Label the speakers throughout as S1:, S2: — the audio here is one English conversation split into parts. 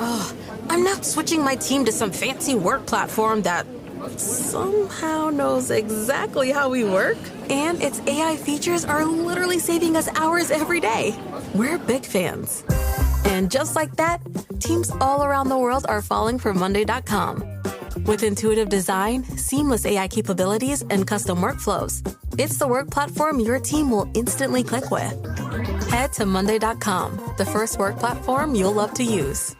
S1: I'm not switching my team to some fancy work platform that somehow knows exactly how we work. And its AI features are literally saving us hours every day. We're big fans. And just like that, teams all around the world are falling for Monday.com. With intuitive design, seamless AI capabilities, and custom workflows, it's the work platform your team will instantly click with. Head to Monday.com, the first work platform you'll love to use.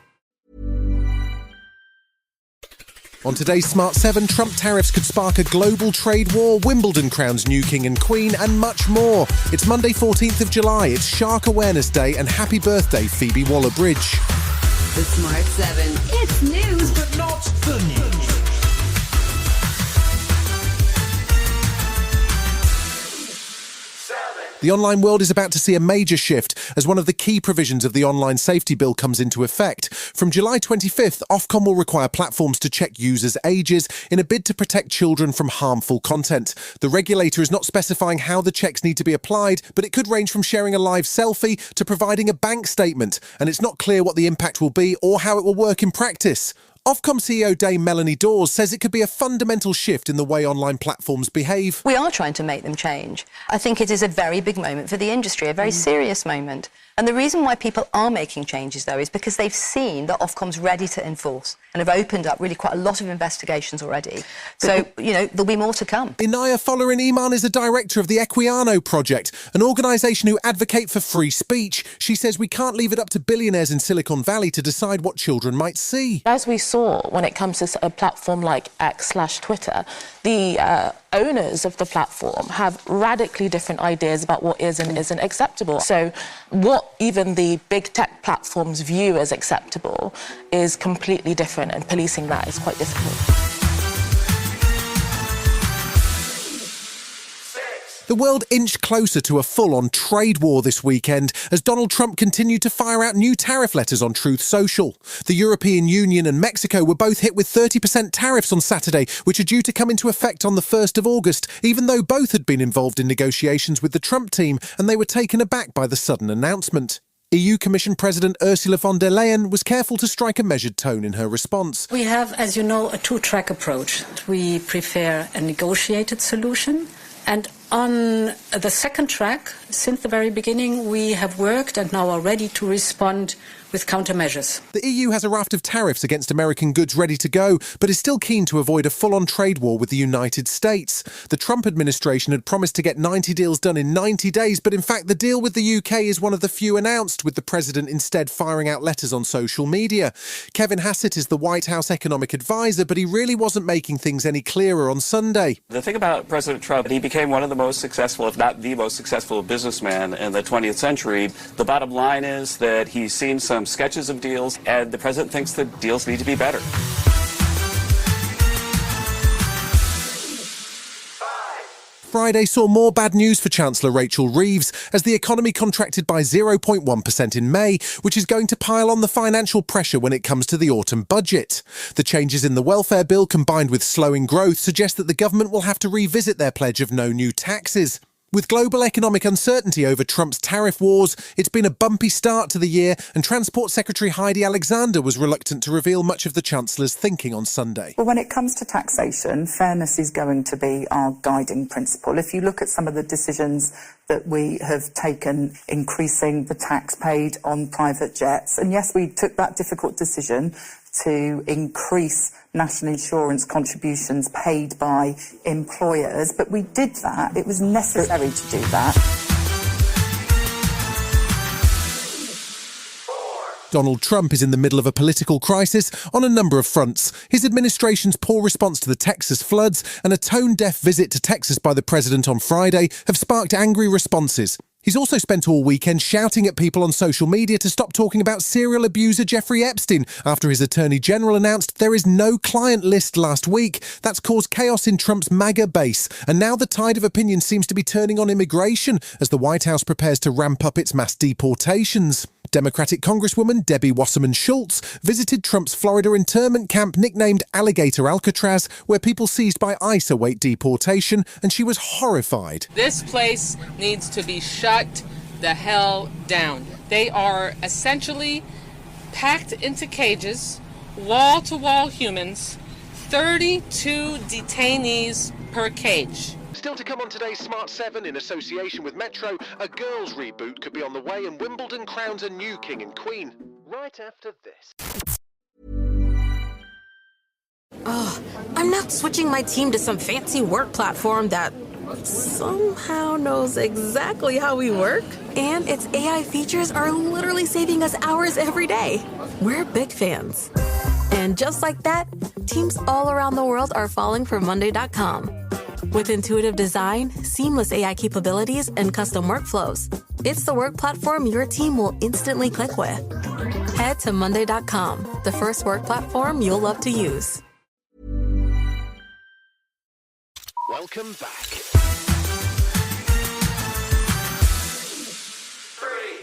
S2: On today's Smart 7, Trump tariffs could spark a global trade war, Wimbledon crowns new king and queen, and much more. It's Monday 14th of July, it's Shark Awareness Day, and happy birthday, Phoebe Waller-Bridge.
S3: The Smart 7. It's news, but
S4: not the news.
S2: The online world is about to see a major shift as one of the key provisions of the online safety bill comes into effect. From July 25th, Ofcom will require platforms to check users' ages in a bid to protect children from harmful content. The regulator is not specifying how the checks need to be applied, but it could range from sharing a live selfie to providing a bank statement, and it's not clear what the impact will be or how it will work in practice. Ofcom CEO Dame Melanie Dawes says it could be a fundamental shift in the way online platforms behave.
S5: We are trying to make them change. I think it is a very big moment for the industry, a very serious moment. And the reason why people are making changes, though, is because they've seen that Ofcom's ready to enforce and have opened up really quite a lot of investigations already. So, there'll be more to come.
S2: Inaya Folarin-Iman is a director of the Equiano Project, an organisation who advocate for free speech. She says we can't leave it up to billionaires in Silicon Valley to decide what children might see.
S6: As we saw when it comes to a platform like X/Twitter, the owners of the platform have radically different ideas about what is and isn't acceptable. So what even the big tech platforms view as acceptable is completely different, and policing that is quite difficult.
S2: The world inched closer to a full-on trade war this weekend as Donald Trump continued to fire out new tariff letters on Truth Social. The European Union and Mexico were both hit with 30% tariffs on Saturday, which are due to come into effect on the 1st of August, even though both had been involved in negotiations with the Trump team and they were taken aback by the sudden announcement. EU Commission President Ursula von der Leyen was careful to strike a measured tone in her response.
S7: We have, as you know, a two-track approach. We prefer a negotiated solution, and on the second track, since the very beginning, we have worked and now are ready to respond with countermeasures.
S2: The EU has a raft of tariffs against American goods ready to go, but is still keen to avoid a full-on trade war with the United States. The Trump administration had promised to get 90 deals done in 90 days, but in fact the deal with the UK is one of the few announced, with the president instead firing out letters on social media. Kevin Hassett is the White House economic advisor, but he really wasn't making things any clearer on Sunday.
S8: The thing about President Trump, he became one of the most successful, if not the most successful businessman in the 20th century. The bottom line is that he's seen some sketches of deals, and the president thinks the deals need to be better.
S2: Friday saw more bad news for Chancellor Rachel Reeves as the economy contracted by 0.1% in May, which is going to pile on the financial pressure when it comes to the autumn budget. The changes in the welfare bill combined with slowing growth suggest that the government will have to revisit their pledge of no new taxes. With global economic uncertainty over Trump's tariff wars, it's been a bumpy start to the year, and Transport Secretary Heidi Alexander was reluctant to reveal much of the Chancellor's thinking on Sunday.
S9: Well, when it comes to taxation, fairness is going to be our guiding principle. If you look at some of the decisions that we have taken, increasing the tax paid on private jets, and yes, we took that difficult decision to increase national insurance contributions paid by employers, but we did that. It was necessary to do that.
S2: Donald Trump is in the middle of a political crisis on a number of fronts. His administration's poor response to the Texas floods and a tone-deaf visit to Texas by the president on Friday have sparked angry responses. He's also spent all weekend shouting at people on social media to stop talking about serial abuser Jeffrey Epstein after his Attorney General announced there is no client list last week. That's caused chaos in Trump's MAGA base, and now the tide of opinion seems to be turning on immigration as the White House prepares to ramp up its mass deportations. Democratic Congresswoman Debbie Wasserman Schultz visited Trump's Florida internment camp nicknamed Alligator Alcatraz, where people seized by ICE await deportation, and she was horrified.
S10: This place needs to be shut the hell down. They are essentially
S6: packed into cages, wall-to-wall humans, 32 detainees per cage.
S2: Still to come on today's Smart 7, in association with Metro, a girls' reboot could be on the way and Wimbledon crowns a new king and queen. Right after this.
S1: I'm not switching my team to some fancy work platform that somehow knows exactly how we work. And its AI features are literally saving us hours every day. We're big fans. And just like that, teams all around the world are falling for Monday.com. With intuitive design, seamless AI capabilities, and custom workflows, it's the work platform your team will instantly click with. Head to Monday.com, the first work platform you'll love to use.
S2: Welcome back.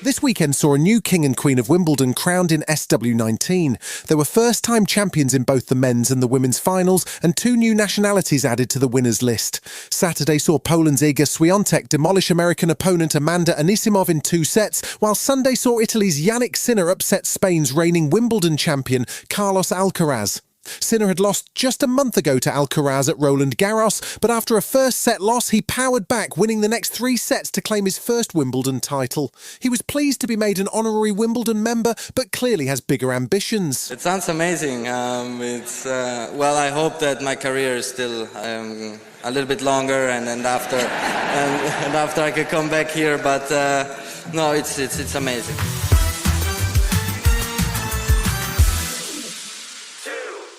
S2: This weekend saw a new king and queen of Wimbledon crowned in SW19. There were first-time champions in both the men's and the women's finals, and 2 new nationalities added to the winners' list. Saturday saw Poland's Iga Swiatek demolish American opponent Amanda Anisimov in 2 sets, while Sunday saw Italy's Yannick Sinner upset Spain's reigning Wimbledon champion Carlos Alcaraz. Sinner had lost just a month ago to Alcaraz at Roland Garros, but after a first set loss, he powered back, winning the next 3 sets to claim his first Wimbledon title. He was pleased to be made an honorary Wimbledon member, but clearly has bigger ambitions.
S4: It sounds amazing. I hope that my career is still a little bit longer, and after I could come back here. But no, it's amazing.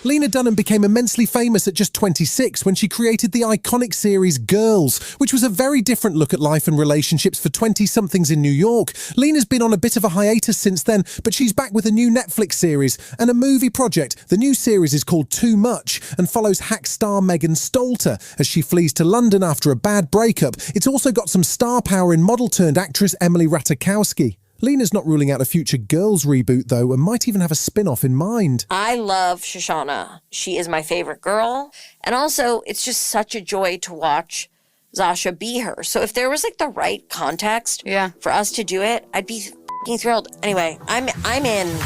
S2: Lena Dunham became immensely famous at just 26 when she created the iconic series Girls, which was a very different look at life and relationships for 20-somethings in New York. Lena's been on a bit of a hiatus since then, but she's back with a new Netflix series and a movie project. The new series is called Too Much and follows hack star Megan Stolter as she flees to London after a bad breakup. It's also got some star power in model-turned-actress Emily Ratajkowski. Lena's not ruling out a future Girls reboot, though, and might even have a spin-off in mind.
S10: I love Shoshana. She is my favorite girl. And also, it's just such a joy to watch Zasha be her. So if there was, like, the right context for us to do it, I'd be f***ing thrilled. Anyway, I'm in.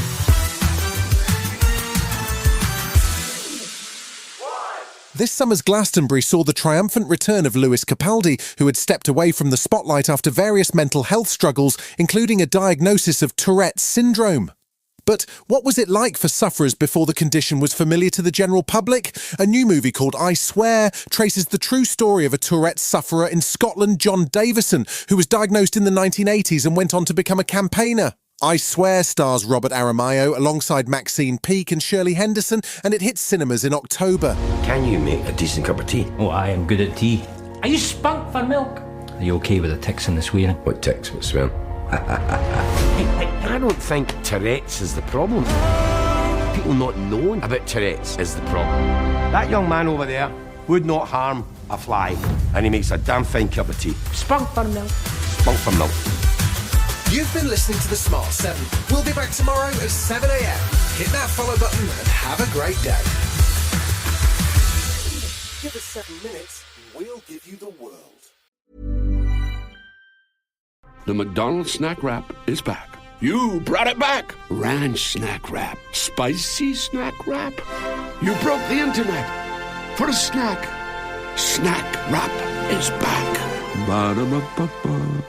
S2: This summer's Glastonbury saw the triumphant return of Lewis Capaldi, who had stepped away from the spotlight after various mental health struggles, including a diagnosis of Tourette's syndrome. But what was it like for sufferers before the condition was familiar to the general public? A new movie called I Swear traces the true story of a Tourette's sufferer in Scotland, John Davison, who was diagnosed in the 1980s and went on to become a campaigner. I Swear stars Robert Aramayo alongside Maxine Peake and Shirley Henderson, and it hits cinemas in October.
S11: Can you make a decent cup of tea?
S12: Oh, I am good at tea. Are you spunk for milk? Are you okay with the tics and the swearing?
S11: What tics? What swearing? I don't think Tourette's is the problem. People not knowing about Tourette's is the problem. That young man over there would not harm a fly, and he makes a damn fine cup of tea.
S12: Spunk for milk.
S11: Spunk for milk.
S2: You've been listening to The Smart 7. We'll be back tomorrow at 7 a.m. Hit that follow button and have a great day. Give us 7 minutes and we'll give you the world.
S13: The McDonald's Snack Wrap is back. You brought it back. Ranch Snack Wrap. Spicy Snack Wrap. You broke the internet for a snack. Snack Wrap is back. Ba-da-ba-ba-ba.